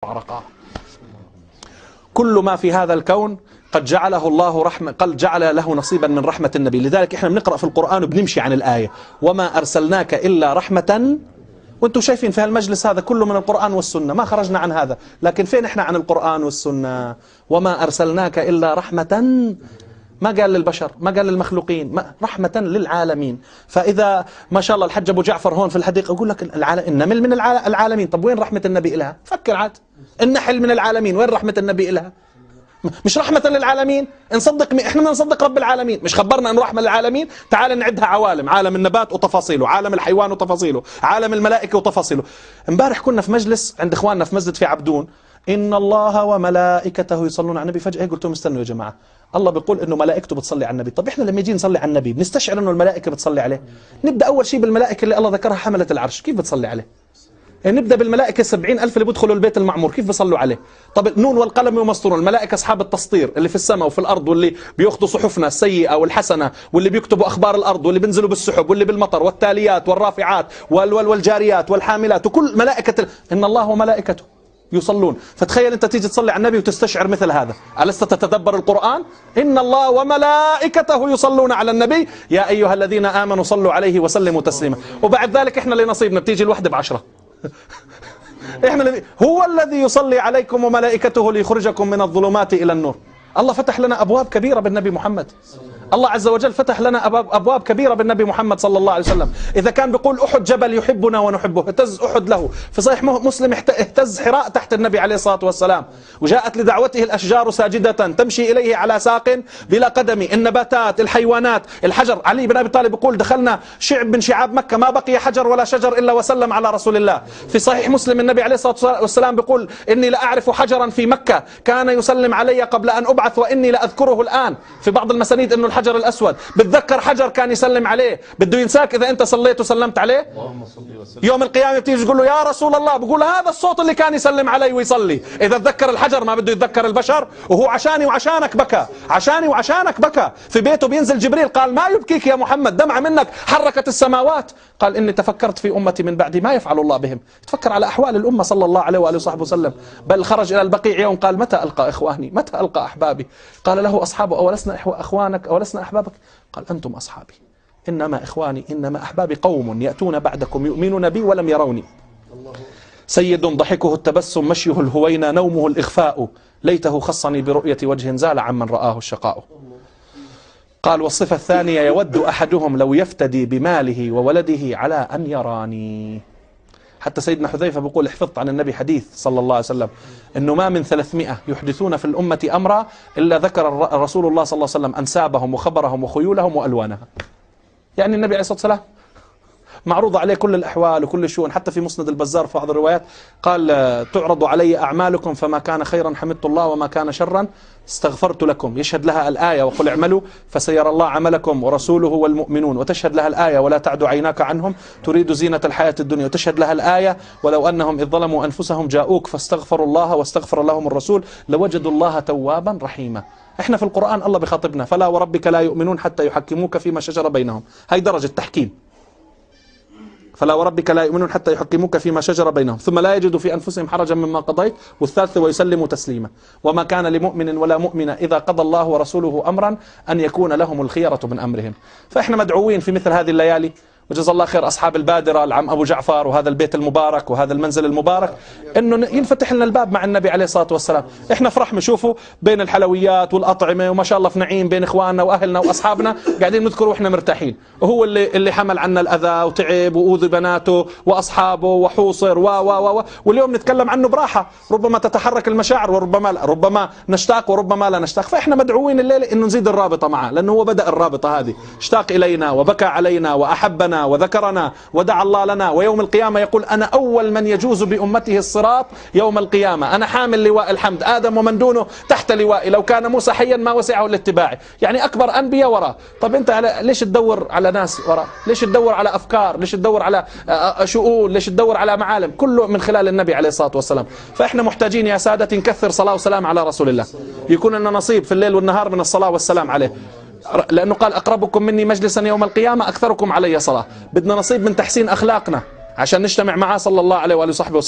فارقاه. كل ما في هذا الكون قد جعله الله رحمة، قد جعل له نصيبا من رحمة النبي. لذلك احنا بنقرأ في القرآن وبنمشي عن الآية وما أرسلناك إلا رحمة. وانتم شايفين في هالمجلس هذا كله من القرآن والسنة، ما خرجنا عن هذا، لكن فين احنا عن القرآن والسنة؟ وما أرسلناك إلا رحمة، ما قال للبشر، ما قال للمخلوقين، ما رحمة للعالمين. فإذا ما شاء الله الحج أبو جعفر هون في الحديقة يقول لك النمل من العالمين، طب وين رحمة النبي إلها؟ فكر عاد، النحل من العالمين، وين رحمة النبي إلها؟ مش رحمة للعالمين؟ نصدق احنا بدنا نصدق رب العالمين، مش خبرنا انه رحمة للعالمين؟ تعال نعدها عوالم، عالم النبات وتفاصيله، عالم الحيوان وتفاصيله، عالم الملائكة وتفاصيله. امبارح كنا في مجلس عند اخواننا في مسجد في عبدون، إن الله وملائكته يصلون على النبي. فجأة قلت لهم استنوا يا جماعة، الله بيقول إنه ملائكته بتصلي على النبي، طب إحنا لما يجي نصلي على النبي بنستشعر إنه الملائكة بتصلي عليه. نبدأ أول شيء بالملائكة اللي الله ذكرها حملة العرش، كيف بتصلي عليه؟ نبدأ بالملائكة 70,000 اللي بيدخلوا البيت المعمور، كيف بيصلوا عليه؟ طب النون والقلم ومسطورون، الملائكة أصحاب التسطير اللي في السماء وفي الأرض، واللي بياخذوا صحفنا السيئة والحسنة، واللي بيكتبوا أخبار الأرض، واللي بينزلوا بالسحب، واللي بالمطر، والتاليات والرافعات والجاريات والحاملات، وكل ملائكة إن الله وملائكته يصلون. فتخيل أنت تيجي تصلي على النبي وتستشعر مثل هذا، ألست تتدبر القرآن؟ إن الله وملائكته يصلون على النبي يا أيها الذين آمنوا صلوا عليه وسلموا تسليما. وبعد ذلك إحنا اللي نصيبنا بتيجي الوحدة ب10. إحنا هو الذي يصلي عليكم وملائكته ليخرجكم من الظلمات إلى النور. الله فتح لنا أبواب كبيرة بالنبي محمد، الله عز وجل فتح لنا أبواب كبيرة بالنبي محمد صلى الله عليه وسلم. إذا كان بيقول أحد جبل يحبنا ونحبه، اهتز أحد له. في صحيح مسلم اهتز حراء تحت النبي عليه الصلاة والسلام، وجاءت لدعوته الأشجار ساجدة تمشي إليه على ساق بلا قدم، النباتات، الحيوانات، الحجر. علي بن أبي طالب يقول دخلنا شعب من شعاب مكة ما بقي حجر ولا شجر إلا وسلم على رسول الله. في صحيح مسلم النبي عليه الصلاة والسلام بيقول إني لأعرف حجرا في مكة كان يسلم علي قبل أن أبعث وإني لأذكره الآن. في بعض المسانيد إنه الحجر الأسود، بتذكر حجر كان يسلم عليه، بده ينساك إذا أنت صليت وسلمت عليه. يوم القيامة بتيجي تقول له يا رسول الله، بقول هذا الصوت اللي كان يسلم علي ويصلي. إذا تذكر الحجر ما بده يتذكر البشر، وهو عشاني وعشانك بكى، عشاني وعشانك بكى. في بيته بينزل جبريل قال ما يبكيك يا محمد، دمعة منك حركت السماوات. قال إني تفكرت في أمتي من بعدي ما يفعل الله بهم. تفكر على أحوال الأمة صلى الله عليه وآله وصحبه وسلم. بل خرج إلى البقيع يوم قال متى ألقى إخواني، متى ألقى أحبابي؟ قال له أصحابه أولسنا أخوانك أولسنا أحبابك؟ قال أنتم أصحابي، إنما إخواني إنما أحبابي قوم يأتون بعدكم يؤمنون بي ولم يروني. سيد ضحكه التبسم مشيه الهوينا نومه الإخفاء ليته خصني برؤية وجه زال عمن رآه الشقاء. قال والصفة الثانية يود أحدهم لو يفتدي بماله وولده على أن يراني. حتى سيدنا حذيفة بيقول حفظت عن النبي حديث صلى الله عليه وسلم أنه ما من 300 يحدثون في الأمة أمرا إلا ذكر رسول الله صلى الله عليه وسلم أنسابهم وخبرهم وخيولهم وألوانها. يعني النبي عليه الصلاة والسلام معروض عليه كل الأحوال وكل الشؤون. حتى في مسند البزار في بعض الروايات قال تعرض علي أعمالكم فما كان خيرا حمدت الله وما كان شرا استغفرت لكم. يشهد لها الآية وقل اعملوا فسيرى الله عملكم ورسوله والمؤمنون، وتشهد لها الآية ولا تعد عيناك عنهم تريد زينة الحياة الدنيا، وتشهد لها الآية ولو أنهم إذ ظلموا أنفسهم جاءوك فاستغفروا الله واستغفر لهم الرسول لوجدوا الله توابا رحيما. احنا في القرآن الله بخاطبنا فلا وربك لا يؤمنون حتى يحكموك فيما شجر بينهم، هاي درجة تحكيم. فلا وربك لا يؤمنون حتى يحكموك فيما شجر بينهم ثم لا يجدوا في أنفسهم حرجا مما قضيت، والثالث ويسلموا تسليما. وما كان لمؤمن ولا مؤمنة إذا قضى الله ورسوله أمرا أن يكون لهم الخيرة من أمرهم. فإحنا مدعوين في مثل هذه الليالي، وجزا الله خير أصحاب البادرة العم أبو جعفر وهذا البيت المبارك وهذا المنزل المبارك، إنه ينفتح لنا الباب مع النبي عليه الصلاة والسلام. إحنا في رحمة، شوفوا بين الحلويات والأطعمة وما شاء الله في نعيم بين إخواننا وأهلنا وأصحابنا قاعدين نذكر وإحنا مرتاحين. وهو اللي حمل عنا الأذى وتعب وأوذي بناته وأصحابه وحوصر واليوم نتكلم عنه براحة. ربما تتحرك المشاعر وربما لا، ربما نشتاق وربما لا نشتاق. فإحنا مدعوين الليلة إنه نزيد الرابطة معه، لأنه هو بدأ الرابطة هذه، اشتاق إلينا وبكى علينا وأحبنا وذكرنا ودعا الله لنا. ويوم القيامة يقول أنا أول من يجوز بأمته الصراط يوم القيامة، أنا حامل لواء الحمد، آدم ومن دونه تحت لوائي، لو كان موسى حيا ما وسعه الاتباع. يعني أكبر أنبياء وراه. طب أنت ليش تدور على ناس وراه؟ ليش تدور على أفكار؟ ليش تدور على شؤون؟ ليش تدور على معالم؟ كله من خلال النبي عليه الصلاة والسلام. فإحنا محتاجين يا سادتي نكثر صلاة وسلام على رسول الله، يكون لنا نصيب في الليل والنهار من الصلاة والسلام عليه، لأنه قال أقربكم مني مجلسا يوم القيامة أكثركم علي صلاة. بدنا نصيب من تحسين أخلاقنا عشان نجتمع معه صلى الله عليه وآله وصحبه وسلم.